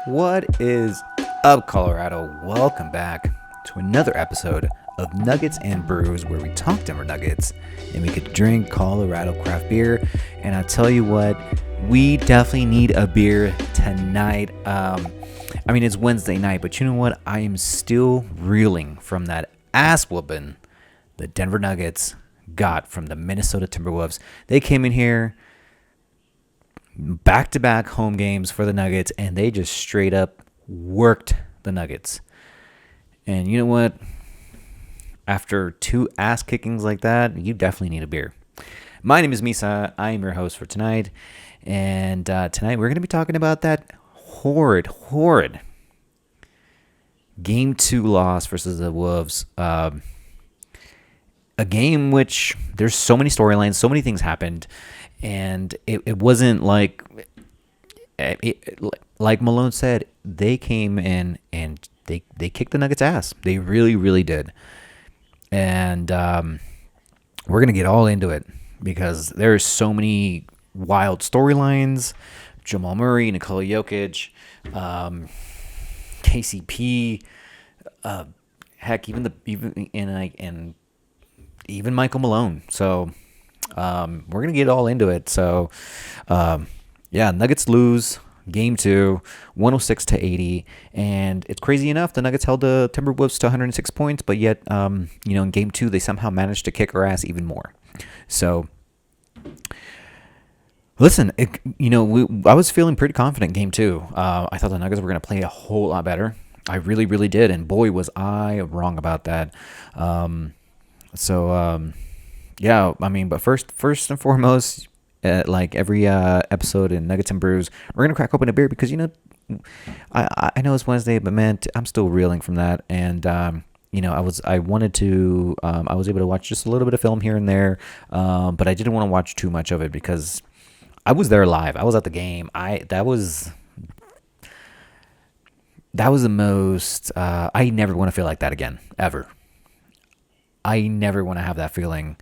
What is up, Colorado? Welcome back to another episode of Nuggets and Brews, where we talk Denver Nuggets and we could drink Colorado craft beer. And I tell you what, we definitely need a beer tonight. It's Wednesday night, but you know what? I am still reeling from that ass whooping the Denver Nuggets got from the Minnesota Timberwolves. They came in here back-to-back home games for the Nuggets, and they just straight up worked the Nuggets. And you know what? After two ass kickings like that, you definitely need a beer. My name is Misa. I am your host for tonight. And tonight we're going to be talking about that horrid Game 2 loss versus the Wolves. A game which there's so many storylines, so many things happened. And it wasn't like Malone said, they came in and they kicked the Nuggets' ass. They really, really did. And we're going to get all into it because there's so many wild storylines. Jamal Murray, Nikola Jokic, KCP, heck, even Michael Malone. So we're going to get all into it. So, Nuggets lose Game 2, 106-80. And it's crazy enough, the Nuggets held the Timberwolves to 106 points, but yet, in Game 2, they somehow managed to kick our ass even more. So, listen, I was feeling pretty confident in Game 2. I thought the Nuggets were going to play a whole lot better. I really, really did. And boy, was I wrong about that. But first and foremost, like every episode in Nuggets and Brews, we're gonna crack open a beer because I know it's Wednesday, but man, I'm still reeling from that. And I was able to watch just a little bit of film here and there, but I didn't want to watch too much of it because I was there live. I was at the game. That was the most. I never want to feel like that again, ever. I never want to have that feeling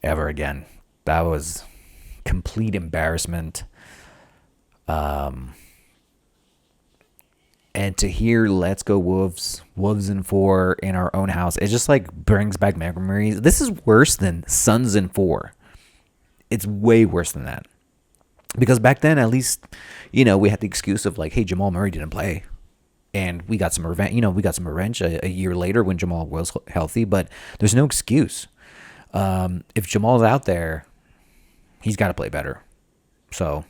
ever again. That was complete embarrassment. And to hear "Let's go Wolves in 4" in our own house, it just like brings back memories. This is worse than Suns in 4. It's way worse than that. Because back then, at least, we had the excuse of like, hey, Jamal Murray didn't play. And we got some revenge. We got some revenge a year later when Jamal was healthy. But there's no excuse. If Jamal's out there, he's got to play better. So,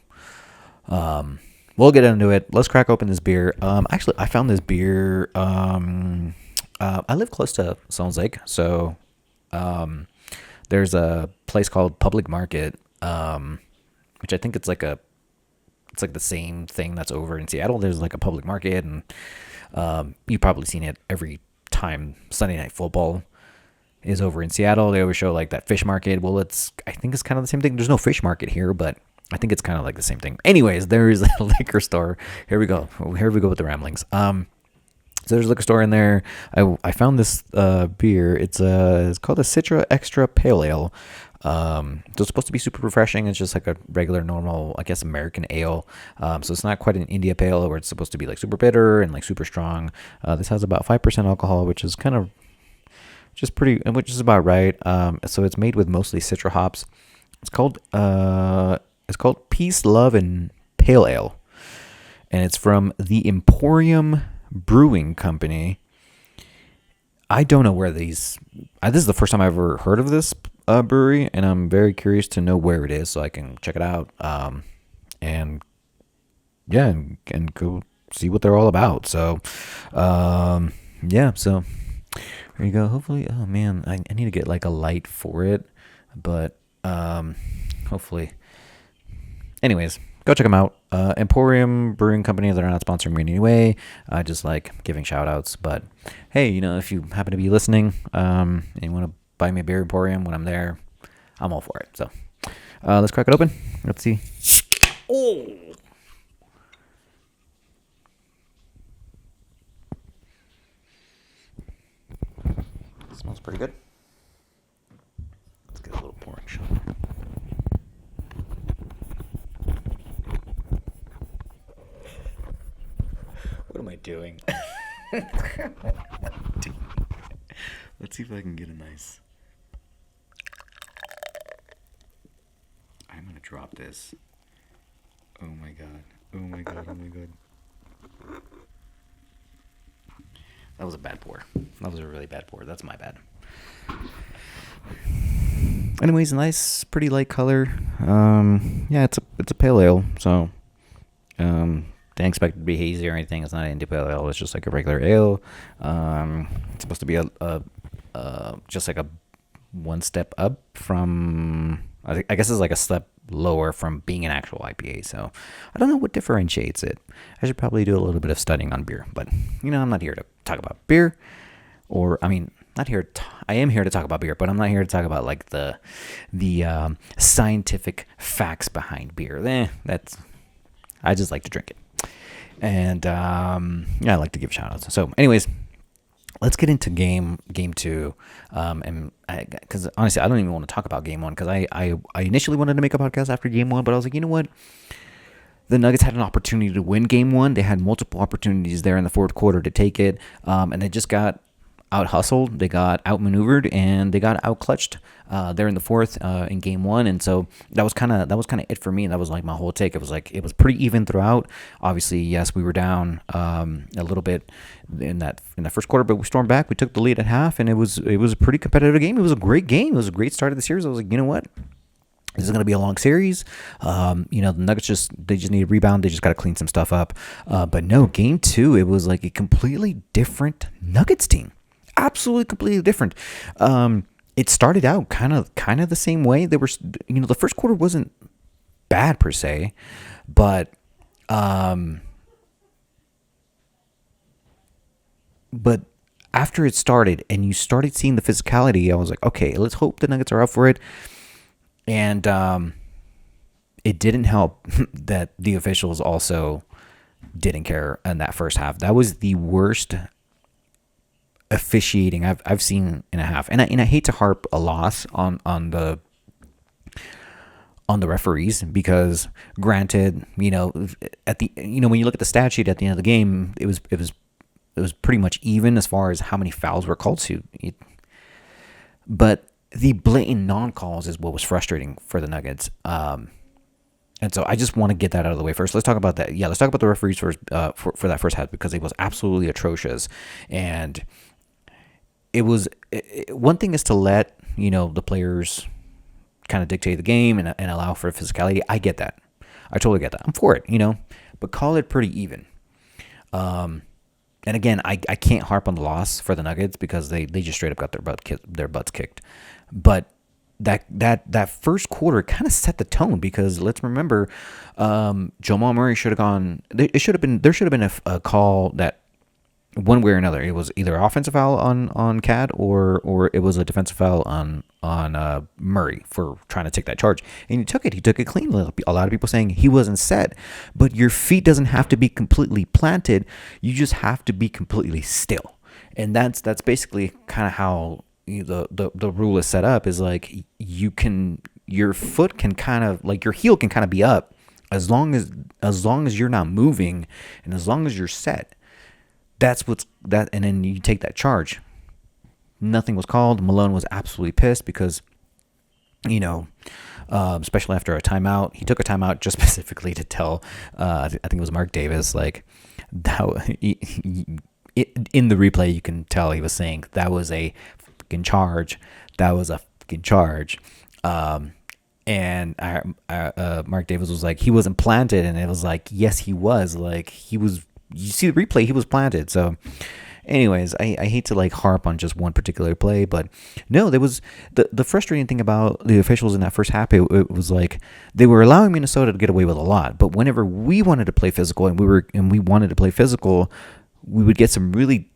we'll get into it. Let's crack open this beer. Actually, I found this beer. I live close to Stones Lake, so there's a place called Public Market, which I think it's like the same thing that's over in Seattle. There's like a public market, and you've probably seen it every time Sunday Night Football is over in Seattle. They always show like that fish market. Well, I think it's kind of the same thing. There's no fish market here, but I think it's kind of like the same thing. Anyways, there's a liquor store. Here we go with the ramblings. So there's a liquor store in there. I found this beer. It's called a Citra Extra Pale Ale. So it's supposed to be super refreshing. It's just like a regular, normal, I guess, American ale. So it's not quite an India Pale Ale where it's supposed to be like super bitter and like super strong. This has about 5% alcohol, which is kind of which is about right. So it's made with mostly Citra hops. It's called Peace, Love, and Pale Ale, and it's from the Emporium Brewing Company. I don't know where this is the first time I've ever heard of this brewery, and I'm very curious to know where it is so I can check it out. And go see what they're all about. So, so there you go. Hopefully, oh man, I need to get like a light for it, but hopefully. Anyways, go check them out. Emporium Brewing Company. They're not sponsoring me in any way. I just like giving shout outs. But hey, if you happen to be listening and you want to buy me a beer, Emporium, when I'm there, I'm all for it. So let's crack it open. Let's see. Oh. Smells pretty good. Let's get a little pouring shot. am I doing? Let's see if I can get a nice. I'm gonna drop this. Oh my god. Oh my god. Oh my god. That was a bad pour. That was a really bad pour. That's my bad. Anyways, nice, pretty light color. Yeah, it's a pale ale, so didn't expect it to be hazy or anything. It's not an India pale ale. It's just like a regular ale. It's supposed to be a just like a one step up from. I guess it's like a step lower from being an actual IPA. So I don't know what differentiates it. I should probably do a little bit of studying on beer, but I'm not here to talk about beer, or I mean, not here. I am here to talk about beer, but I'm not here to talk about like the scientific facts behind beer. I just like to drink it, and yeah, I like to give shout outs. So, anyways. Let's get into game two, and because honestly, I don't even want to talk about game one because I initially wanted to make a podcast after game one, but I was like, you know what? The Nuggets had an opportunity to win game one. They had multiple opportunities there in the fourth quarter to take it, and they just got out hustled, they got outmaneuvered, and they got out clutched there in the fourth in game one. And so that was kind of it for me. That was like my whole take. It was pretty even throughout. Obviously, yes, we were down a little bit in that first quarter, but we stormed back. We took the lead at half, and it was a pretty competitive game. It was a great game. It was a great start of the series. I was like, you know what? This is going to be a long series. The Nuggets just need a rebound. They just got to clean some stuff up. But no, game two, it was like a completely different Nuggets team. Absolutely, completely different. It started out kind of the same way. They were, the first quarter wasn't bad per se, but after it started and you started seeing the physicality, I was like, okay, let's hope the Nuggets are up for it. And it didn't help that the officials also didn't care in that first half. That was the worst officiating I've seen in a half, and I hate to harp a loss on the referees because, granted, at the when you look at the stat sheet at the end of the game, it was pretty much even as far as how many fouls were called to. But the blatant non-calls is what was frustrating for the Nuggets. And so I just want to get that out of the way first. Let's talk about that. Yeah, let's talk about the referees first for that first half because it was absolutely atrocious. And it was one thing is to let the players kind of dictate the game and allow for physicality. I get that. I totally get that. I'm for it. But call it pretty even. And again, I can't harp on the loss for the Nuggets because they just straight up got their butts kicked. But that first quarter kind of set the tone because let's remember, Jamal Murray should have gone. There should have been a call that one way or another. It was either offensive foul on Cat or it was a defensive foul on Murray for trying to take that charge. And he took it. He took it clean. A lot of people saying he wasn't set, but your feet doesn't have to be completely planted. You just have to be completely still. And that's basically kind of how the rule is set up. Is like your foot can kind of like your heel can kind of be up as long as you're not moving and as long as you're set. And then you take that charge. Nothing was called. Malone was absolutely pissed because, especially after a timeout, he took a timeout just specifically to tell, I think it was Mark Davis, like that. In the replay, you can tell he was saying that was a fucking charge. That was a fucking charge. And Mark Davis was like, he wasn't planted, and it was like, yes, he was. Like he was. You see the replay, he was planted. So anyways, I hate to like harp on just one particular play, but no, there was the frustrating thing about the officials in that first half. It was like they were allowing Minnesota to get away with a lot, but whenever we wanted to play physical and we wanted to play physical, we would get some really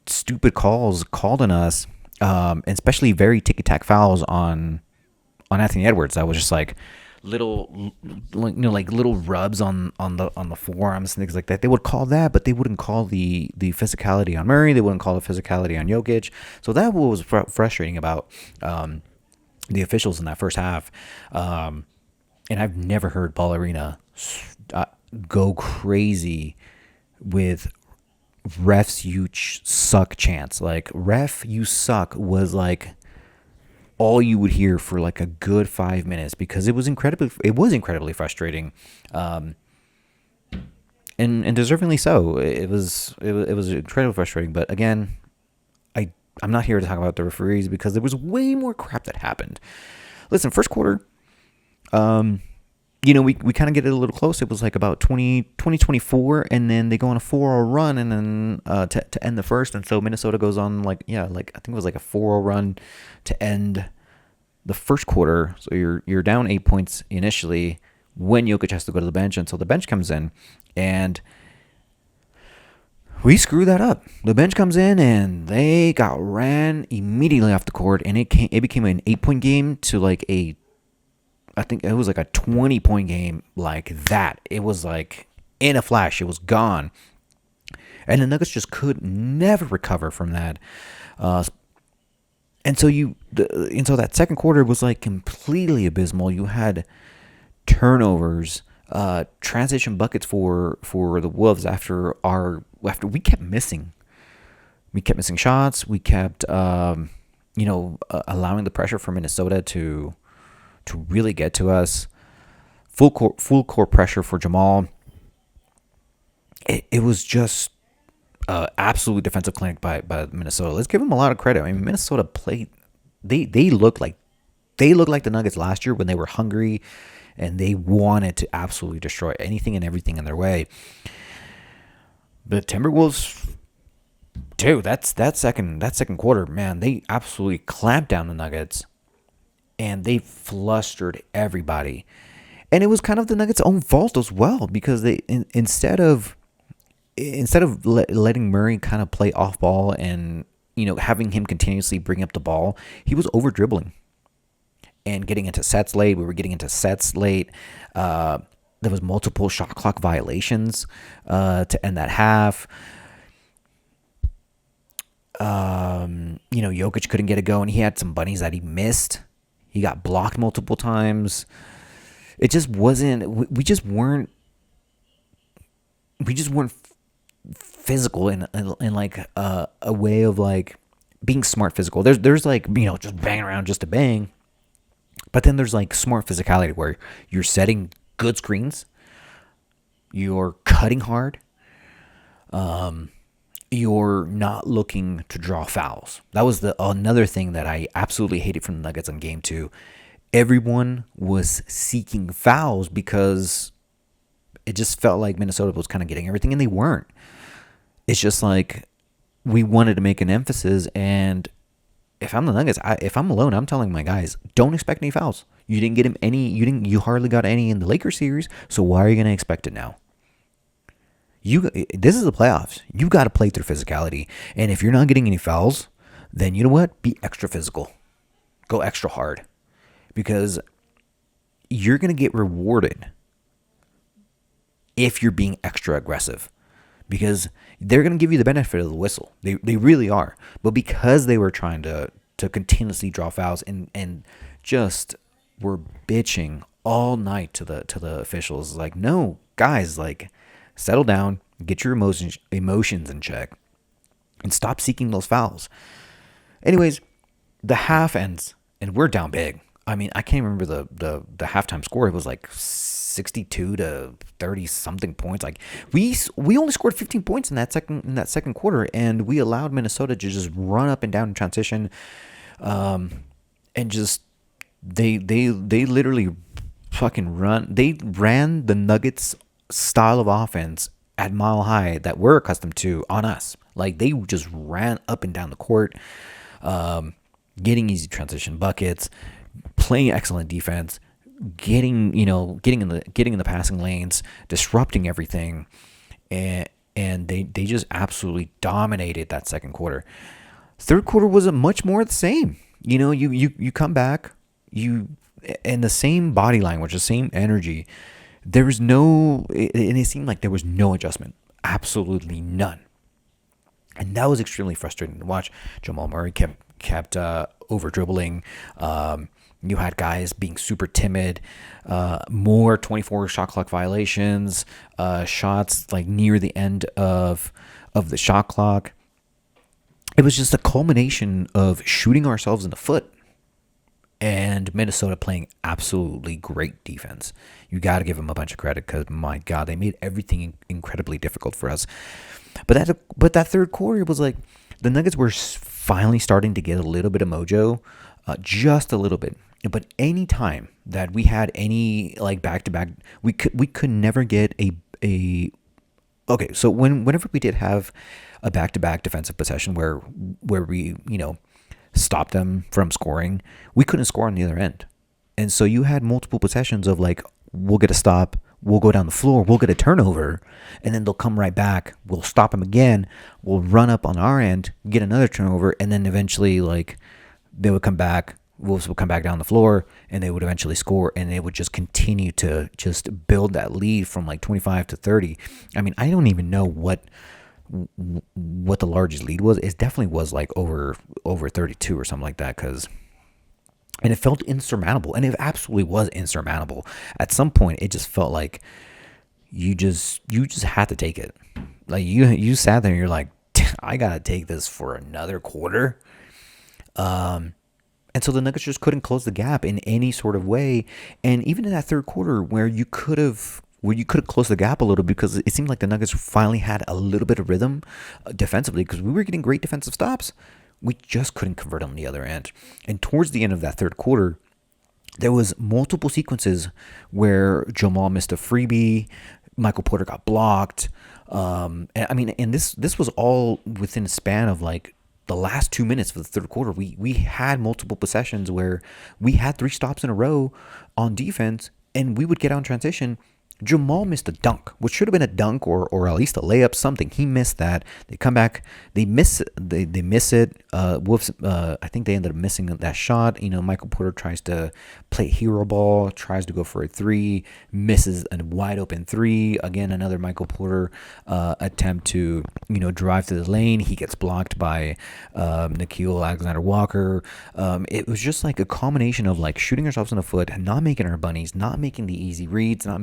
stupid calls called on us, and especially very ticky-tack fouls on Anthony Edwards. That was just like little rubs on the forearms and things like that. They would call that, but they wouldn't call the physicality on Murray. They wouldn't call the physicality on Jokic. So that was frustrating about the officials in that first half. And I've never heard Ball Arena go crazy with refs you suck chants. Like ref you suck was like all you would hear for like a good 5 minutes because it was incredibly frustrating, and deservingly so. It was incredibly frustrating. But again, I'm not here to talk about the referees because there was way more crap that happened. Listen, first quarter, we kind of get it a little close. It was like about 24, and then they go on a 4-0 run, and then to end the first. And so Minnesota goes on like I think it was like a 4-0 run to end the first quarter. So you're down 8 points initially when Jokic has to go to the bench, and so the bench comes in, and we screw that up. The bench comes in and they got ran immediately off the court, and it became an 8-point game to like I think it was like a 20-point game like that. It was like in a flash, it was gone. And the Nuggets just could never recover from that. And so that second quarter was like completely abysmal. You had turnovers, transition buckets for the Wolves after we kept missing. We kept missing shots. We kept allowing the pressure for Minnesota to really get to us. Full court pressure for Jamal. It was just absolute defensive clinic by Minnesota. Let's give them a lot of credit. I mean, Minnesota played. They look like the Nuggets last year when they were hungry and they wanted to absolutely destroy anything and everything in their way. The Timberwolves, dude, that second quarter, man, they absolutely clamped down the Nuggets. And they flustered everybody. And it was kind of the Nuggets' own fault as well, because they instead of letting Murray kind of play off ball and having him continuously bring up the ball, he was over dribbling and getting into sets late. We were getting into sets late. There was multiple shot clock violations to end that half. Jokic couldn't get it going. He had some bunnies that he missed. He got blocked multiple times. It just wasn't. We just weren't physical in like a way of like being smart physical. There's like just banging around just to bang, but then there's like smart physicality where you're setting good screens, you're cutting hard, you're not looking to draw fouls. That was another thing that I absolutely hated from the Nuggets in Game 2. Everyone was seeking fouls because it just felt like Minnesota was kind of getting everything, and they weren't. It's just like we wanted to make an emphasis, and if I'm the Nuggets, if I'm alone, I'm telling my guys, don't expect any fouls. You didn't get him any. You hardly got any in the Lakers series, so why are you going to expect it now? This is the playoffs. You got to play through physicality. And if you're not getting any fouls, then you know what? Be extra physical. Go extra hard. Because you're going to get rewarded if you're being extra aggressive. Because they're going to give you the benefit of the whistle. They really are. But because they were trying to continuously draw fouls and just were bitching all night to the officials. Like, no, guys, like, settle down, get your emotions in check, and stop seeking those fouls. Anyways, the half ends, and we're down big. I mean, I can't remember the halftime score. It was like 62 to 30 something points. Like we only scored 15 points in that second quarter, and we allowed Minnesota to just run up and down in transition, and just they literally fucking run. They ran the Nuggets style of offense at Mile High that we're accustomed to on us. Like they just ran up and down the court, getting easy transition buckets, playing excellent defense, getting in the passing lanes, disrupting everything, and they just absolutely dominated that second quarter. Third quarter was a much more the same. You come back, and the same body language, the same energy. There was and it seemed like there was no adjustment. Absolutely none. And that was extremely frustrating to watch. Jamal Murray kept over dribbling. You had guys being super timid. More 24 shot clock violations. Shots like near the end of of the shot clock. It was just a culmination of shooting ourselves in the foot and Minnesota playing absolutely great defense. You got to give them a bunch of credit because, my God, they made everything incredibly difficult for us. But that third quarter was like the Nuggets were finally starting to get a little bit of mojo, just a little bit. But any time that we had any like back to back, we could never get a okay. So whenever we did have a back to back defensive possession where we stopped them from scoring, we couldn't score on the other end. And so you had multiple possessions of like, we'll get a stop, we'll go down the floor, we'll get a turnover, and then they'll come right back. We'll stop them again. We'll run up on our end, get another turnover, and then eventually like they would come back. Wolves would come back down the floor, and they would eventually score, and they would just continue to just build that lead from like 25 to 30. I mean, I don't even know what the largest lead was. It definitely was like over 32 or something like that, and it felt insurmountable, and it absolutely was insurmountable. At some point, it just felt like you just had to take it. Like you sat there and you're like, I gotta take this for another quarter. And so the Nuggets just couldn't close the gap in any sort of way. And even in that third quarter where you could have closed the gap a little, because it seemed like the Nuggets finally had a little bit of rhythm defensively, because we were getting great defensive stops. We just couldn't convert on the other end. And towards the end of that third quarter, there was multiple sequences where Jamal missed a freebie, Michael Porter got blocked. And this was all within a span of like the last 2 minutes of the third quarter. We had multiple possessions where we had 3 stops in a row on defense, and we would get out in transition. Jamal missed a dunk, which should have been a dunk or at least a layup, something. He missed that. They come back, they miss it. They miss it. Wolves, I think they ended up missing that shot. Michael Porter tries to play hero ball, tries to go for a 3, misses a wide open 3. Again, another Michael Porter attempt to drive to the lane. He gets blocked by Nickeil Alexander-Walker. It was just like a combination of like shooting ourselves in the foot, not making our bunnies, not making the easy reads, not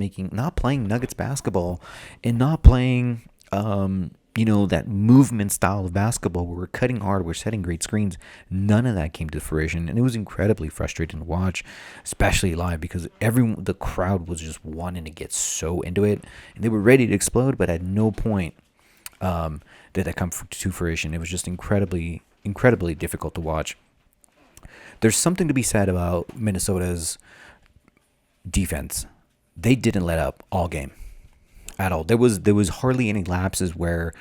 playing Nuggets basketball, and not playing that movement style of basketball where we're cutting hard, we're setting great screens. None of that came to fruition, and it was incredibly frustrating to watch, especially live, because the crowd was just wanting to get so into it, and they were ready to explode, but at no point did that come to fruition. It was just incredibly difficult to watch. There's something to be said about Minnesota's defense. They didn't let up all game at all. There was hardly any lapses where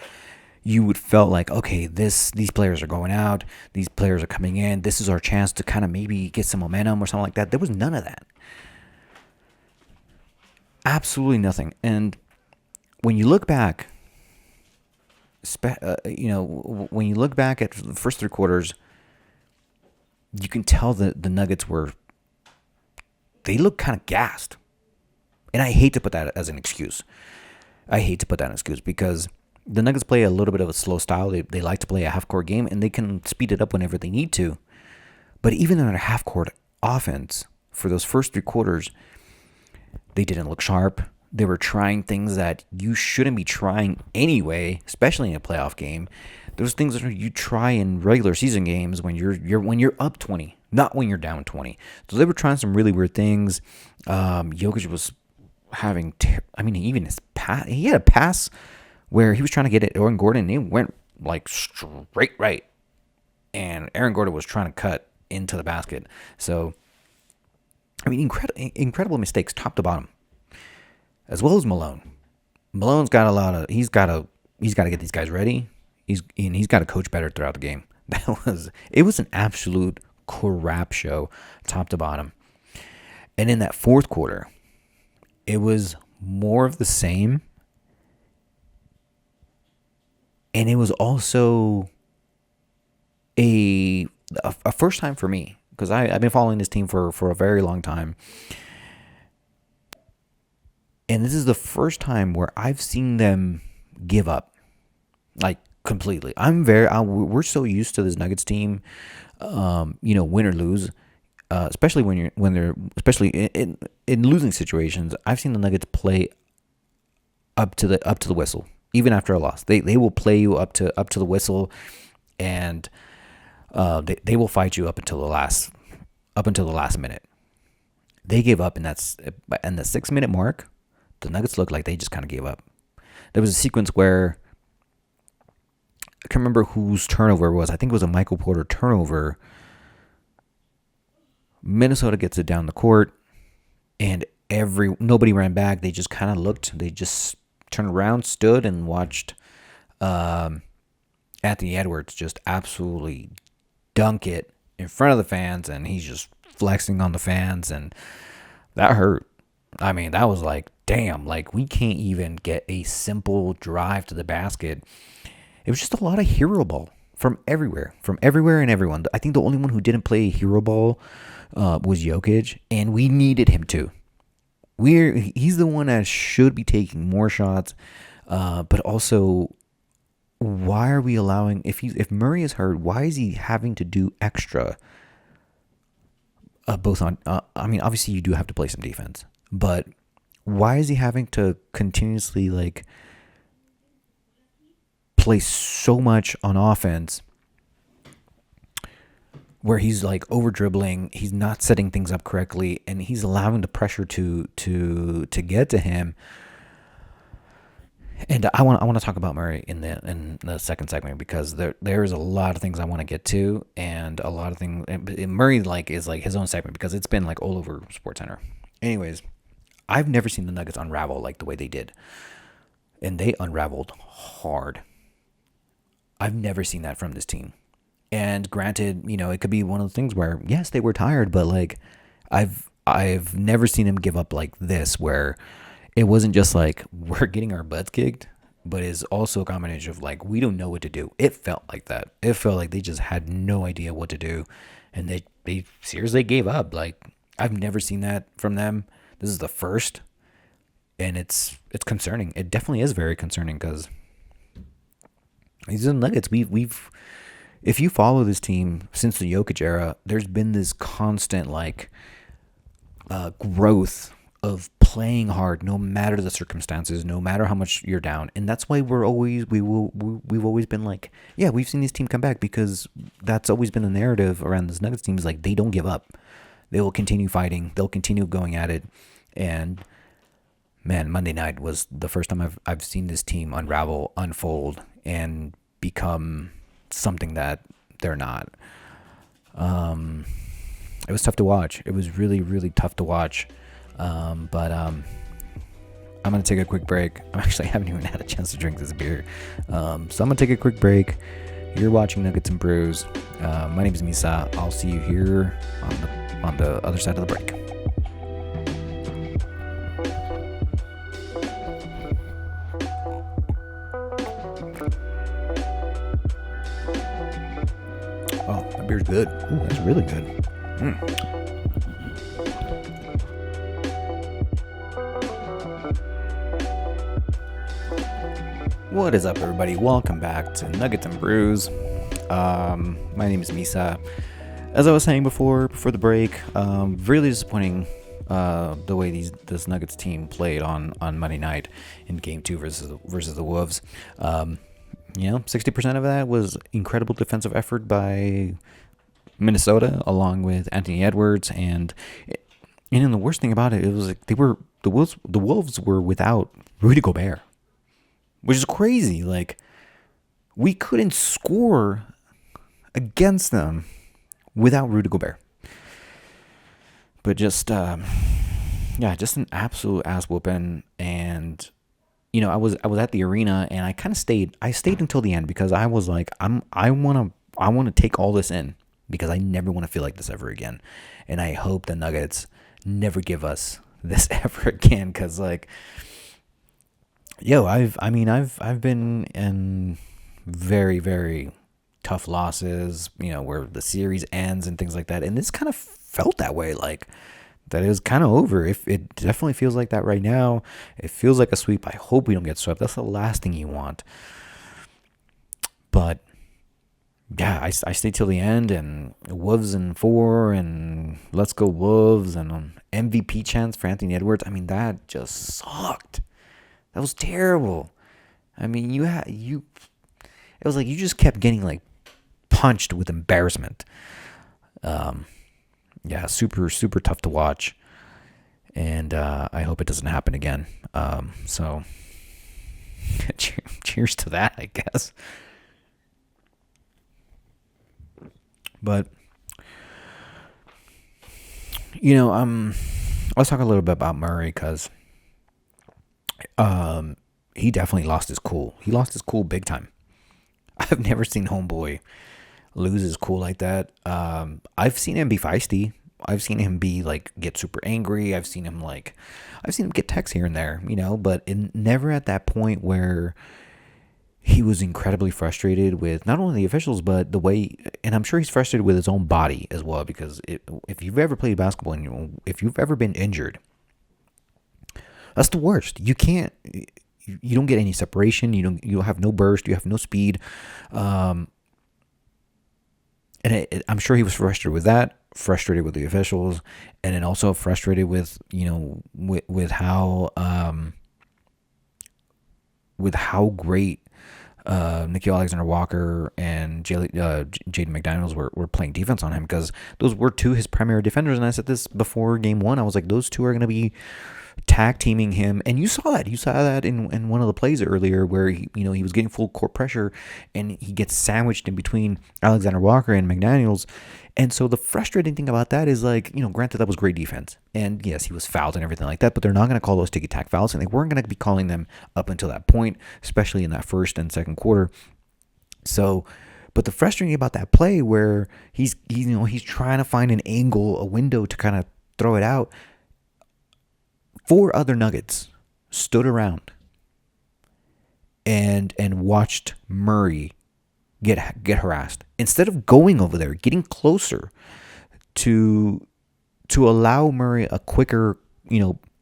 you would felt like, okay, these players are going out, these players are coming in, this is our chance to kind of maybe get some momentum or something like that. There was none of that. Absolutely nothing. And when you look back, when you look back at the first 3 quarters, you can tell that the Nuggets they look kind of gassed. And I hate to put that as an excuse. Because the Nuggets play a little bit of a slow style. They like to play a half-court game, and they can speed it up whenever they need to. But even in their half-court offense, for those first 3 quarters, they didn't look sharp. They were trying things that you shouldn't be trying anyway, especially in a playoff game. Those things that you try in regular season games when you're up 20, not when you're down 20. So they were trying some really weird things. Jokic was having, even his pass, he had a pass where he was trying to get at Aaron Gordon, and it went like straight right, and Aaron Gordon was trying to cut into the basket. So, incredible mistakes top to bottom, as well as Malone. Malone's got he's got to get these guys ready. He's got to coach better throughout the game. It was an absolute crap show, top to bottom. And in that fourth quarter, it was more of the same. And it was also a first time for me, because I've been following this team for a very long time. And this is the first time where I've seen them give up, like, completely. We're so used to this Nuggets team, win or lose, especially when they're in losing situations. I've seen the Nuggets play up to the whistle. even after a loss. They will play you up to the whistle, and they will fight you up until the last minute. They gave up in the 6 minute mark. The Nuggets looked like they just kind of gave up. There was a sequence where I can't remember whose turnover it was. I think it was a Michael Porter turnover. Minnesota gets it down the court, and nobody ran back. They just kind of looked. They just turned around, stood, and watched Anthony Edwards just absolutely dunk it in front of the fans, and he's just flexing on the fans, and that hurt. I mean, that was like, damn, like we can't even get a simple drive to the basket. It was just a lot of hero ball from everywhere and everyone. I think the only one who didn't play hero ball was Jokic, and we needed him to. He's the one that should be taking more shots, but also, why are we allowing, if Murray is hurt, why is he having to do extra? Both on, I mean, obviously you do have to play some defense, but why is he having to continuously like play so much on offense where he's like over dribbling, he's not setting things up correctly, and he's allowing the pressure to get to him? And I want to talk about Murray in the second segment, because there's a lot of things I want to get to, and a lot of things. And Murray is like his own segment, because it's been like all over SportsCenter. Anyways, I've never seen the Nuggets unravel like the way they did, and they unraveled hard. I've never seen that from this team. And granted, it could be one of the things where, yes, they were tired, but like I've never seen them give up like this, where it wasn't just like we're getting our butts kicked, but it's also a combination of like we don't know what to do. It felt like that. It felt like they just had no idea what to do, and they seriously gave up. Like, I've never seen that from them. This is the first, and it's concerning. It definitely is very concerning, because these are the Nuggets. We've if you follow this team since the Jokic era, there's been this constant like growth of playing hard, no matter the circumstances, no matter how much you're down, and that's why we've always been like, yeah, we've seen this team come back, because that's always been the narrative around this Nuggets team, is like they don't give up, they will continue fighting, they'll continue going at it, and man, Monday night was the first time I've seen this team unfold, and become something that they're not. It was tough to watch. It was really, really tough to watch. But I'm going to take a quick break. I haven't even had a chance to drink this beer. So I'm going to take a quick break. You're watching Nuggets and Brews. My name is Misa. I'll see you here on the other side of the break. Oh, that beer's good. Ooh, that's really good. What is up, everybody? Welcome back to Nuggets and Brews. My name is Misa. As I was saying before the break, really disappointing the way this Nuggets team played on Monday night in Game 2 versus the Wolves. 60% of that was incredible defensive effort by Minnesota, along with Anthony Edwards, and the worst thing about it was like the Wolves were without Rudy Gobert, which is crazy. Like, we couldn't score against them without Rudy Gobert. But just an absolute ass whooping. And I was at the arena, and I kind of stayed. I stayed until the end, because I was like, I want to take all this in, because I never want to feel like this ever again. And I hope the Nuggets never give us this ever again, because like, I've been in very, very tough losses, where the series ends and things like that, and this kind of felt that way, like that it was kind of over. If it definitely feels like that right now, it feels like a sweep. I hope we don't get swept. That's the last thing you want. But yeah, I stayed till the end, and Wolves in 4, and let's go Wolves, and MVP chance for Anthony Edwards. I mean, that just sucked. That was terrible. I mean, it was like you just kept getting like punched with embarrassment. Um, yeah, super super tough to watch, and I hope it doesn't happen again. So cheers to that, I guess. But let's talk a little bit about Murray because he definitely lost his cool. He lost his cool big time. I've never seen Homeboy lose his cool like that. I've seen him be feisty. I've seen him be like get super angry. I've seen him get texts here and there, but never at that point where he was incredibly frustrated with not only the officials but the way, and I'm sure he's frustrated with his own body as well because if you've ever played basketball and if you've ever been injured, that's the worst. You don't get any separation. You have no burst. You have no speed. I'm sure he was frustrated with that, frustrated with the officials, and then also frustrated with with how great Nikhil Alexander Walker and Jaden McDaniels were playing defense on him because those were two of his primary defenders. And I said this before game one. I was like, those two are going to be tag teaming him, and you saw that. You saw that in one of the plays earlier where he was getting full court pressure, and he gets sandwiched in between Alexander Walker and McDaniels. And so the frustrating thing about that is like, granted that was great defense, and yes, he was fouled and everything like that, but they're not going to call those ticky tack fouls, and they weren't going to be calling them up until that point, especially in that first and second quarter. So. But the frustrating about that play where he's trying to find an angle, a window to kind of throw it out. 4 other Nuggets stood around and watched Murray get harassed. Instead of going over there, getting closer to allow Murray a quicker,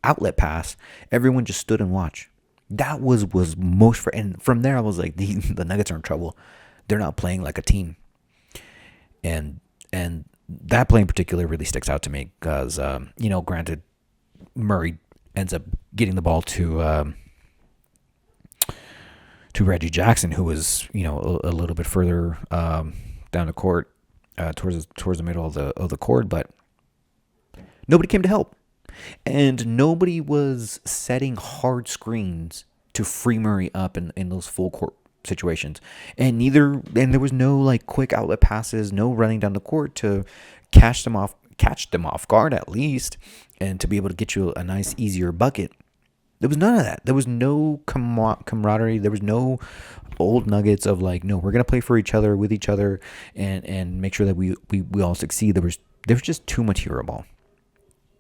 outlet pass, everyone just stood and watched. That was most and from there I was like, the Nuggets are in trouble. They're not playing like a team. And that play in particular really sticks out to me because granted, Murray ends up getting the ball to Reggie Jackson, who was a little bit further down the court, towards the middle of the court, but nobody came to help, and nobody was setting hard screens to free Murray up in those full court situations, and there was no like quick outlet passes, no running down the court to catch them off guard at least, and to be able to get you a nice easier bucket. There was none of that. There was no camaraderie. There was no old Nuggets of like, no, we're gonna play for each other, with each other, and make sure that we all succeed. There was just too much hero ball,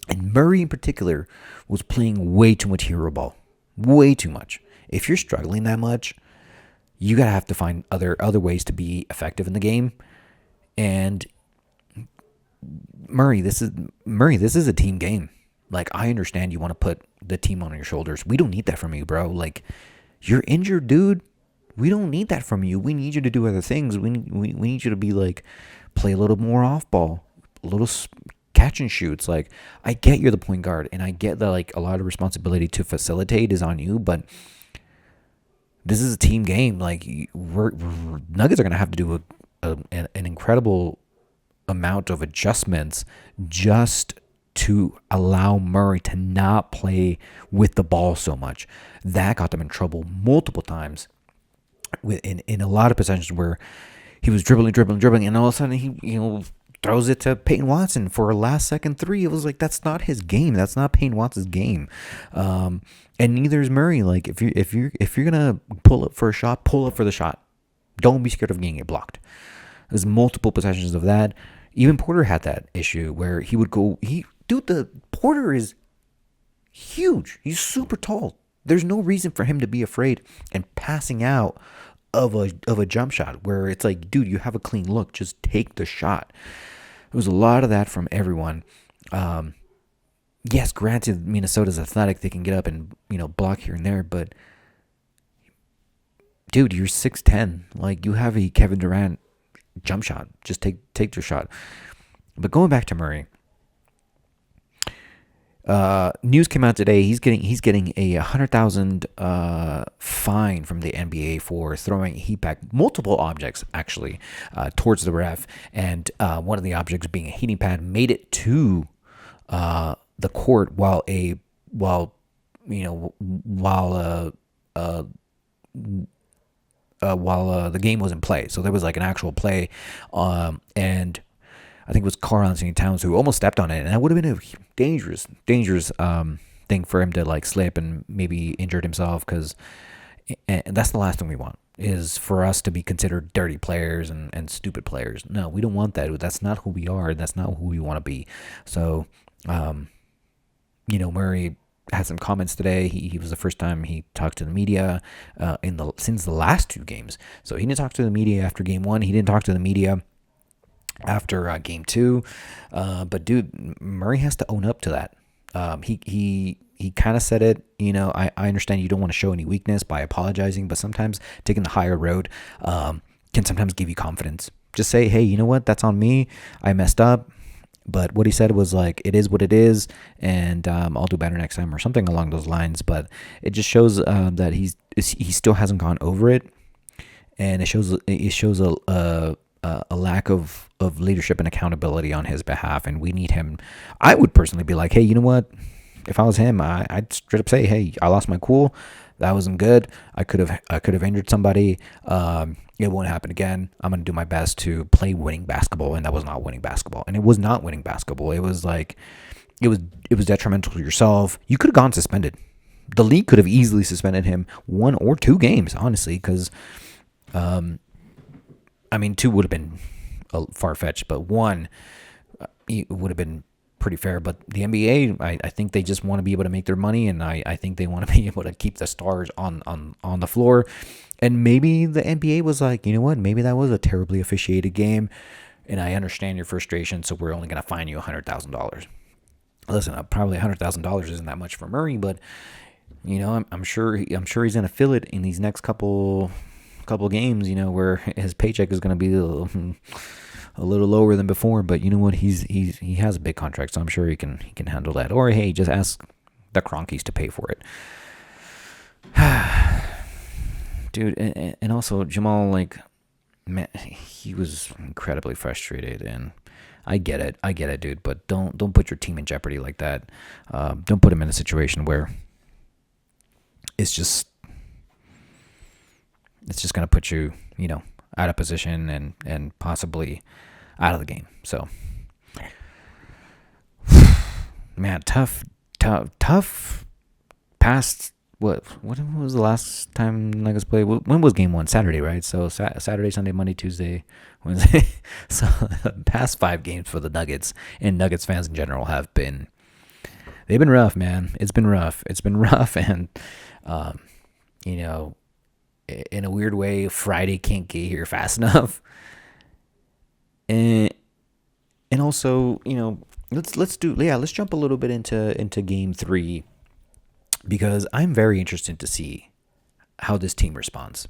and Murray in particular was playing way too much hero ball, way too much. If you're struggling that much, you gotta have to find other ways to be effective in the game, and Murray, this is a team game. Like, I understand you want to put the team on your shoulders. We don't need that from you, bro. Like, you're injured, dude. We don't need that from you. We need you to do other things. We need you to be like, play a little more off ball, a little catch and shoots. Like, I get you're the point guard, and I get that like a lot of responsibility to facilitate is on you, but this is a team game. Like, Nuggets are gonna have to do an incredible amount of adjustments just to allow Murray to not play with the ball so much. That got them in trouble multiple times in a lot of possessions where he was dribbling, and all of a sudden he throws it to Peyton Watson for a last second three. It was like, that's not his game. That's not Peyton Watson's game. And neither is Murray. Like, if you're gonna pull up for a shot, pull up for the shot. Don't be scared of getting it blocked. There's multiple possessions of that. Even Porter had that issue where he would go. The Porter is huge. He's super tall. There's no reason for him to be afraid and passing out of a jump shot where it's like, dude, you have a clean look. Just take the shot. There was a lot of that from everyone. Yes, granted, Minnesota's athletic. They can get up and block here and there, but dude, you're 6'10". Like, you have a Kevin Durant jump shot. Just take your shot. But going back to Murray, news came out today. He's getting a 100,000 fine from the NBA for throwing heat pad, multiple objects actually, towards the ref, and one of the objects being a heating pad made it to the court while the game was in play. So there was like an actual play, and I think it was Karl-Anthony Towns who almost stepped on it, and that would have been a dangerous thing for him to like slip and maybe injured himself. And that's the last thing we want, is for us to be considered dirty players and stupid players. No, we don't want that. That's not who we are. That's not who we want to be. So, Murray had some comments today. He was the first time he talked to the media since the last two games. So he didn't talk to the media after game one. He didn't talk to the media after game two. But dude, Murray has to own up to that. He kind of said it. I understand you don't want to show any weakness by apologizing, but sometimes taking the higher road can sometimes give you confidence. Just say, hey, you know what? That's on me. I messed up. But what he said was like, it is what it is, and I'll do better next time, or something along those lines. But it just shows that he still hasn't gone over it, and it shows a lack of leadership and accountability on his behalf. And we need him. I would personally be like, hey, you know what? If I was him, I'd straight up say, hey, I lost my cool. That wasn't good. I could have injured somebody. It won't happen again. I'm going to do my best to play winning basketball. And that was not winning basketball. And it was not winning basketball. It was like, it was detrimental to yourself. You could have gone suspended. The league could have easily suspended him 1 or 2 games, honestly, because, two would have been far-fetched, but 1 would have been pretty fair. But the NBA, I think they just want to be able to make their money, and I think they want to be able to keep the stars on the floor. And maybe the NBA was like, you know what, maybe that was a terribly officiated game, and I understand your frustration, so we're only going to fine you $100,000. Listen, probably $100,000 isn't that much for Murray, but I'm sure he's going to feel it in these next couple games, where his paycheck is going to be a little lower than before. But you know what, he has a big contract, so I'm sure he can handle that. Or hey, just ask the Cronkies to pay for it. Dude, and also Jamal, like, man, he was incredibly frustrated, and I get it, dude. But don't put your team in jeopardy like that. Don't put him in a situation where it's just gonna put you, out of position and possibly out of the game. So, man, tough past. What was the last time Nuggets played? When was game 1? Saturday, right? So Saturday, Sunday, Monday, Tuesday, Wednesday. So past 5 games for the Nuggets and Nuggets fans in general they've been rough, man. It's been rough. And, in a weird way, Friday can't get here fast enough. And also, let's jump a little bit into game 3. Because I'm very interested to see how this team responds.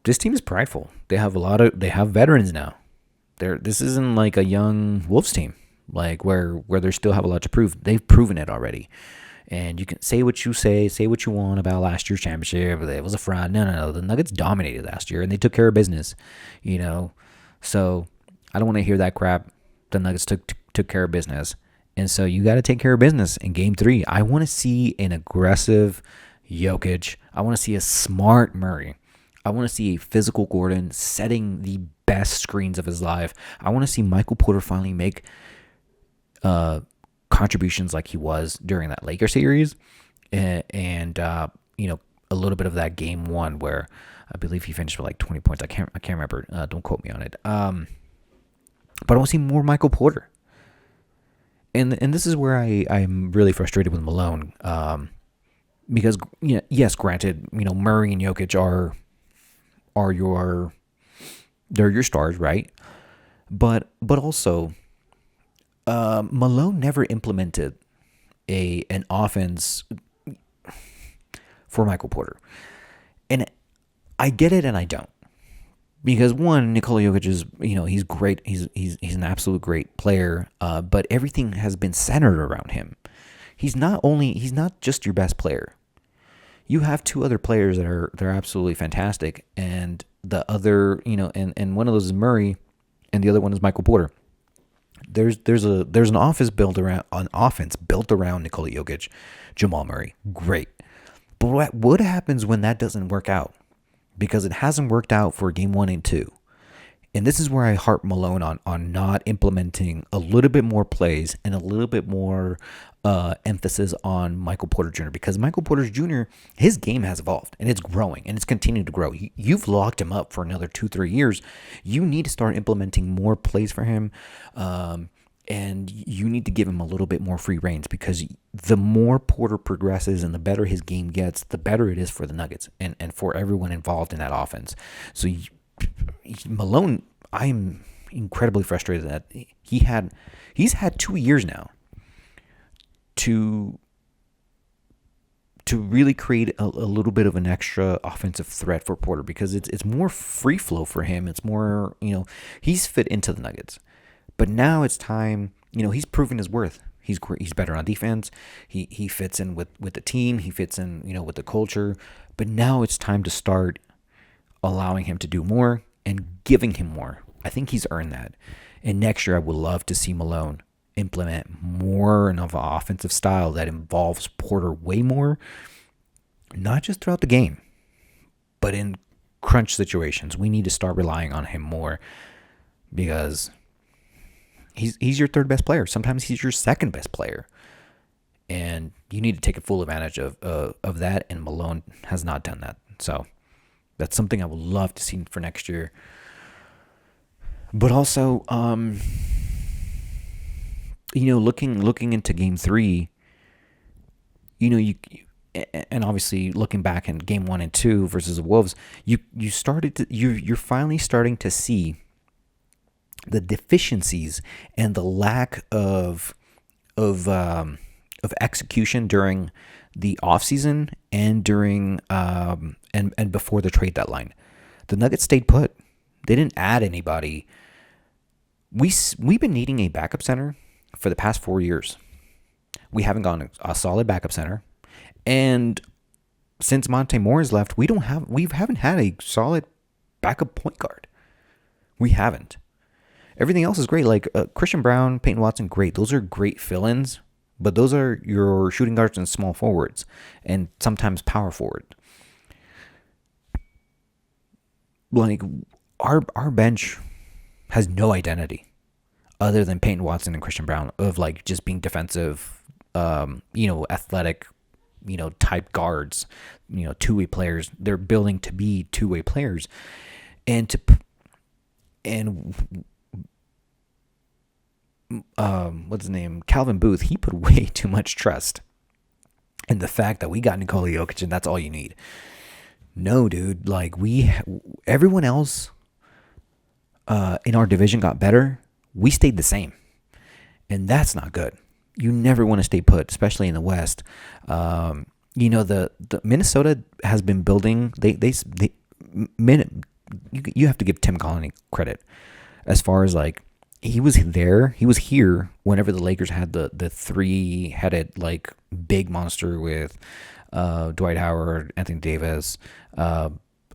This team is prideful. They have veterans now. This isn't like a young Wolves team, like where they still have a lot to prove. They've proven it already. And you can say what you want about last year's championship. It was a fraud. No. The Nuggets dominated last year, and they took care of business. So I don't want to hear that crap. The Nuggets took care of business. And so you got to take care of business in game 3. I want to see an aggressive Jokic. I want to see a smart Murray. I want to see a physical Gordon setting the best screens of his life. I want to see Michael Porter finally make contributions like he was during that Lakers series. And a little bit of that game 1 where I believe he finished with like 20 points. I can't remember. Don't quote me on it. But I want to see more Michael Porter. And this is where I'm really frustrated with Malone, because yes, granted, Murray and Jokic are your stars, right? But also, Malone never implemented an offense for Michael Porter, and I get it and I don't, Because one, Nikola Jokic is, he's great. He's an absolute great player. But everything has been centered around him. He's not just your best player. You have two other players they're absolutely fantastic, and the other, and one of those is Murray, and the other one is Michael Porter. There's an offense built around Nikola Jokic, Jamal Murray. Great. But what happens when that doesn't work out? Because it hasn't worked out for game 1 and 2. And this is where I harp Malone on not implementing a little bit more plays and a little bit more emphasis on Michael Porter Jr. Because Michael Porter Jr., his game has evolved and it's growing and it's continued to grow. You've locked him up for another 2-3 years. You need to start implementing more plays for him. And you need to give him a little bit more free reins, because the more Porter progresses and the better his game gets, the better it is for the Nuggets and for everyone involved in that offense. So Malone, I'm incredibly frustrated that he's had 2 years now to really create a little bit of an extra offensive threat for Porter, because it's more free flow for him. It's more, he's fit into the Nuggets. But now it's time, he's proven his worth. He's better on defense. He fits in with the team. He fits in, with the culture. But now it's time to start allowing him to do more and giving him more. I think he's earned that. And next year, I would love to see Malone implement more of an offensive style that involves Porter way more, not just throughout the game, but in crunch situations. We need to start relying on him more, because he's your third best player. Sometimes he's your second best player, and you need to take a full advantage of that. And Malone has not done that. So that's something I would love to see for next year. But also, looking into Game 3, and obviously looking back in Game 1 and 2 versus the Wolves, you're finally starting to see the deficiencies and the lack of execution during the offseason and during and before the trade deadline. The Nuggets stayed put. They didn't add anybody. We've been needing a backup center for the past 4 years. We haven't gotten a solid backup center, and since Monte Morris left, we haven't had a solid backup point guard. We haven't. Everything else is great. Like Christian Brown, Peyton Watson, great. Those are great fill-ins, but those are your shooting guards and small forwards, and sometimes power forward. Like our bench has no identity other than Peyton Watson and Christian Brown, of like just being defensive, athletic, type guards, two-way players. They're building to be two-way players, and what's his name? Calvin Booth, he put way too much trust in the fact that we got Nikola Jokic and that's all you need. No, dude. Like everyone else in our division got better. We stayed the same, and that's not good. You never want to stay put, especially in the West. The Minnesota has been building. You have to give Tim Connelly credit as far as like he was here whenever the Lakers had the 3-headed like big monster with Dwight Howard, Anthony Davis. I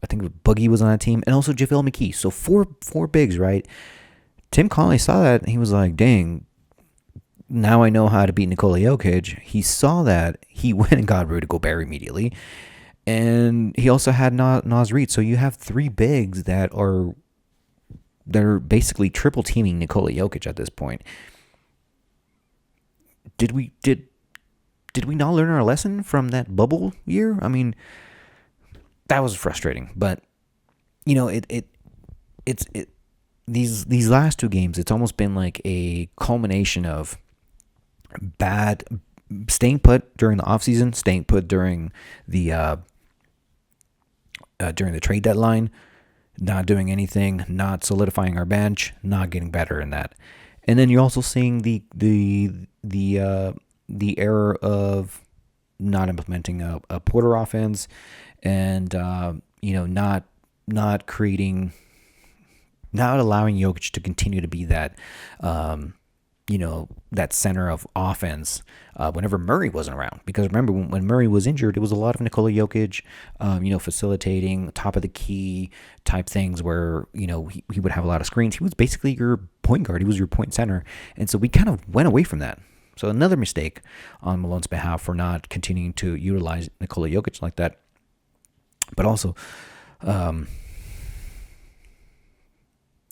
think Boogie was on that team, and also JaVale McKee. So four bigs, right? Tim Connelly saw that, and he was like, dang, now I know how to beat Nikola Jokic. He saw that. He went and got Rudy Gobert immediately. And he also had Naz Reid. So you have 3 bigs that are basically triple teaming Nikola Jokic at this point. Did we not learn our lesson from that bubble year? I mean, that was frustrating. But these last 2 games, it's almost been like a culmination of bad staying put during the offseason, staying put during the trade deadline, not doing anything, not solidifying our bench, not getting better in that. And then you're also seeing the error of not implementing a Porter offense, and not creating not allowing Jokic to continue to be that, that center of offense whenever Murray wasn't around. Because remember, when Murray was injured, it was a lot of Nikola Jokic, facilitating top of the key type things where, he would have a lot of screens. He was basically your point guard. He was your point center. And so we kind of went away from that. So another mistake on Malone's behalf for not continuing to utilize Nikola Jokic like that. But also,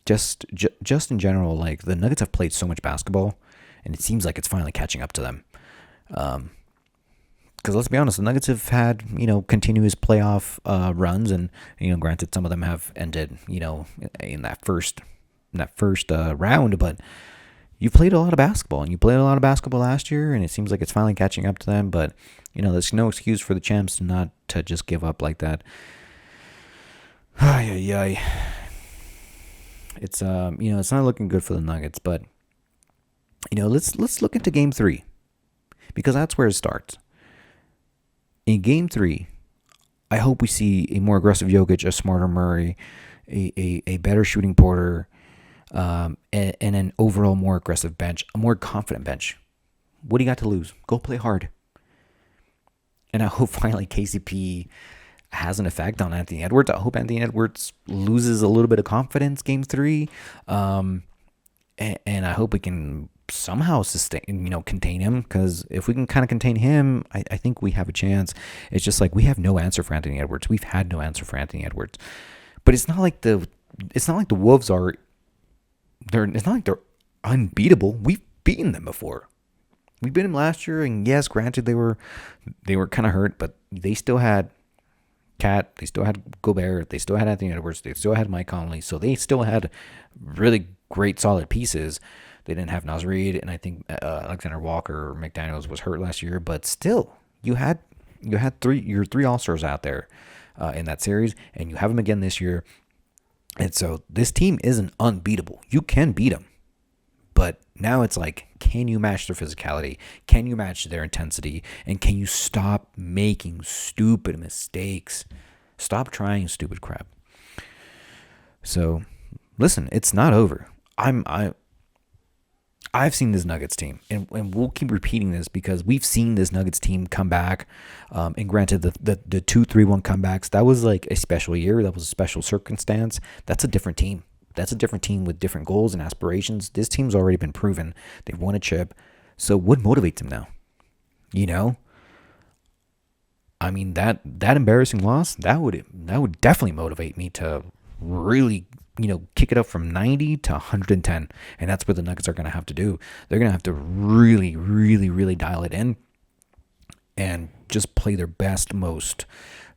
just in general, like the Nuggets have played so much basketball, and it seems like it's finally catching up to them. Because let's be honest, the Nuggets have had continuous playoff runs, and granted some of them have ended in that first round, but you played a lot of basketball, and you played a lot of basketball last year, and it seems like it's finally catching up to them. But there's no excuse for the champs not to just give up like that. Ay. It's it's not looking good for the Nuggets, but let's look into Game 3, because that's where it starts. In Game 3, I hope we see a more aggressive Jokic, a smarter Murray, a better shooting Porter, and an overall more aggressive bench, a more confident bench. What do you got to lose? Go play hard. And I hope finally KCP has an effect on Anthony Edwards. I hope Anthony Edwards loses a little bit of confidence Game 3. And I hope we can somehow contain him, because if we can kind of contain him, I think we have a chance. It's just like we have no answer for Anthony Edwards. We've had no answer for Anthony Edwards. But it's not like the Wolves are it's not like they're unbeatable. We've beaten them before. We beat them last year, and yes, granted they were kind of hurt, but they still had Cat, they still had Gobert, they still had Anthony Edwards, they still had Mike Conley, so they still had really great solid pieces. They didn't have Naz Reid, and I think Alexander Walker or McDaniels was hurt last year, but still, you had your three All-Stars out there in that series, and you have them again this year. And so this team isn't unbeatable. You can beat them. But now it's like, can you match their physicality? Can you match their intensity? And can you stop making stupid mistakes? Stop trying stupid crap. So, listen, it's not over. I've seen this Nuggets team, and we'll keep repeating this because we've seen this Nuggets team come back. And granted, the 2-3-1 comebacks, that was like a special year. That was a special circumstance. That's a different team. That's a different team with different goals and aspirations. This team's already been proven. They've won a chip. So what motivates them now? I mean, that embarrassing loss, that would definitely motivate me to really, kick it up from 90 to 110. And that's what the Nuggets are going to have to do. They're going to have to really, really, really dial it in and just play their best, most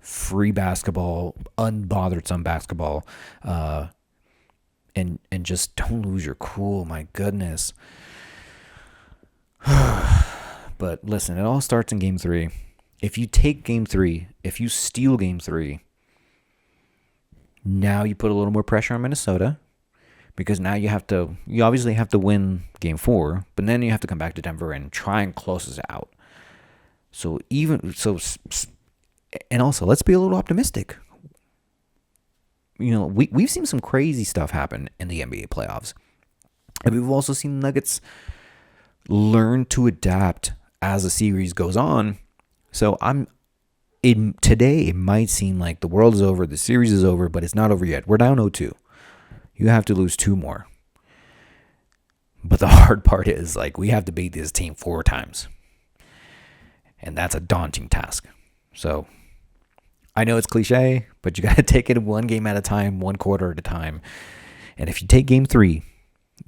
free basketball, unbothered basketball, and just don't lose your cool. My goodness. But listen, it all starts in Game 3. If you take Game 3, if you steal Game 3, now you put a little more pressure on Minnesota, because now you obviously have to win Game 4, but then you have to come back to Denver and try and close this out. And also, let's be a little optimistic. We've seen some crazy stuff happen in the NBA playoffs. And we've also seen the Nuggets learn to adapt as the series goes on. So today it might seem like the world is over, the series is over, but it's not over yet. We're down 0-2. You have to lose 2 more. But the hard part is, we have to beat this team 4 times. And that's a daunting task. So I know it's cliche, but you got to take it one game at a time, one quarter at a time. And if you take Game 3, you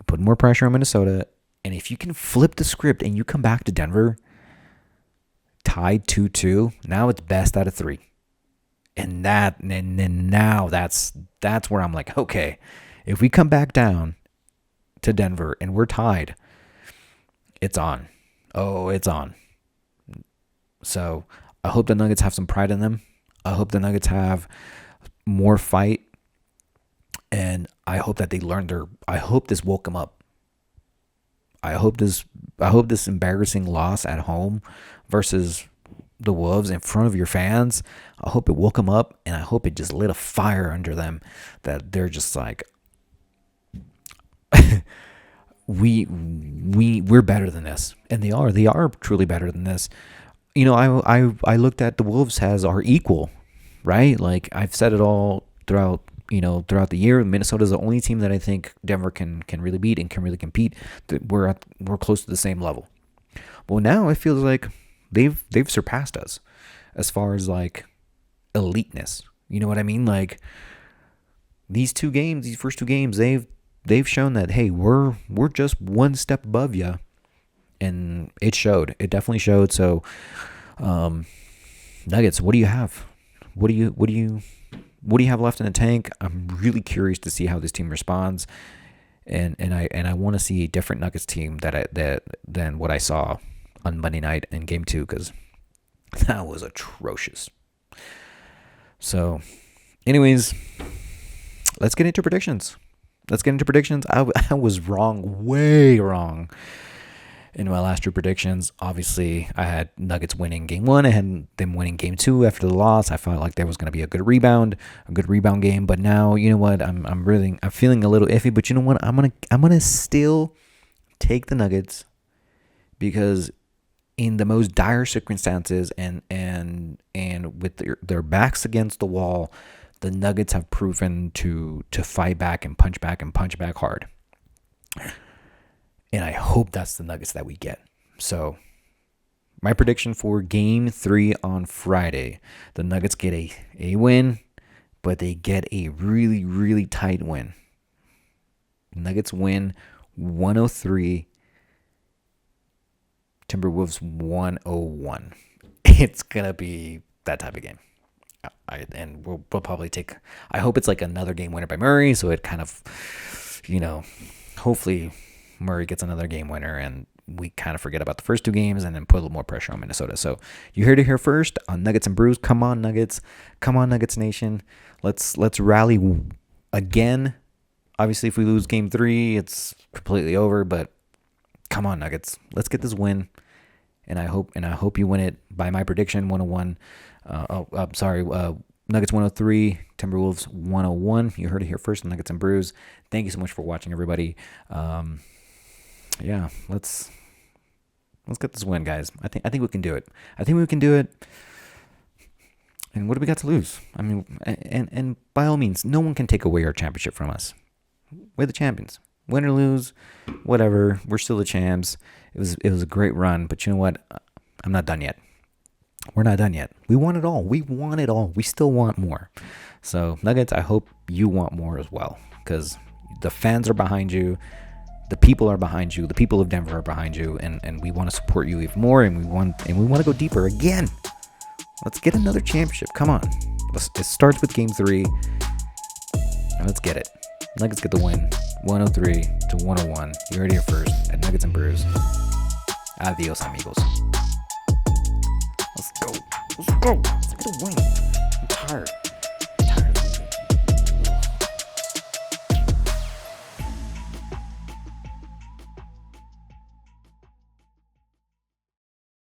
put more pressure on Minnesota, and if you can flip the script and you come back to Denver tied 2-2, now it's best out of 3. And now that's where I'm like, okay, if we come back down to Denver and we're tied, it's on. Oh, it's on. So I hope the Nuggets have some pride in them. I hope the Nuggets have more fight, and I hope that they learned I hope this woke them up. I hope this embarrassing loss at home versus the Wolves in front of your fans, I hope it woke them up, and I hope it just lit a fire under them that they're just like, we're better than this, and they are truly better than this. You know, I looked at the Wolves as our equal, right? Like I've said it all throughout the year. Minnesota is the only team that I think Denver can really beat and can really compete. We're close to the same level. Well, now it feels like they've surpassed us as far as like eliteness. You know what I mean? Like these first two games, they've shown that hey, we're just one step above you, and it showed. It definitely showed. So, Nuggets, what do you have? What do you have left in the tank? I'm really curious to see how this team responds, and I want to see a different Nuggets team than what I saw on Monday night in Game 2, because that was atrocious. So, anyways, let's get into predictions. I was wrong, way wrong in my last two predictions. Obviously, I had Nuggets winning Game 1. I had them winning Game 2 after the loss. I felt like there was going to be a good rebound game. But now, you know what? I'm feeling a little iffy. But you know what? I'm gonna still take the Nuggets, because in the most dire circumstances and with their backs against the wall, the Nuggets have proven to fight back and punch back hard. And I hope that's the Nuggets that we get. So my prediction for Game 3 on Friday, the Nuggets get a win, but they get a really, really tight win. Nuggets win 103, Timberwolves 101. It's going to be that type of game. And we'll probably take, I hope it's like another game winner by Murray, so it kind of, hopefully Murray gets another game winner and we kind of forget about the first two games and then put a little more pressure on Minnesota. So you heard it here first on Nuggets and Brews. Come on, Nuggets. Come on, Nuggets Nation. Let's rally again. Obviously, if we lose Game 3, it's completely over, but come on, Nuggets. Let's get this win. And I hope you win it by my prediction, 101. Nuggets 103, Timberwolves 101. You heard it here first on Nuggets and Brews. Thank you so much for watching, everybody. Yeah, let's get this win, guys. I think we can do it. And what do we got to lose? I mean, and by all means, no one can take away our championship from us. We're the champions. Win or lose, whatever. We're still the champs. It was a great run, but you know what? I'm not done yet. We're not done yet. We want it all. We still want more. So, Nuggets, I hope you want more as well, because the fans are behind you. The people are behind you. The people of Denver are behind you, and we want to support you even more, and we want to go deeper again. Let's get another championship. Come on. It starts with Game 3. Let's get it. Nuggets get the win. 103 to 101. You heard it here first at Nuggets and Brews. Adios, amigos. Let's go. Let's get a win. I'm tired.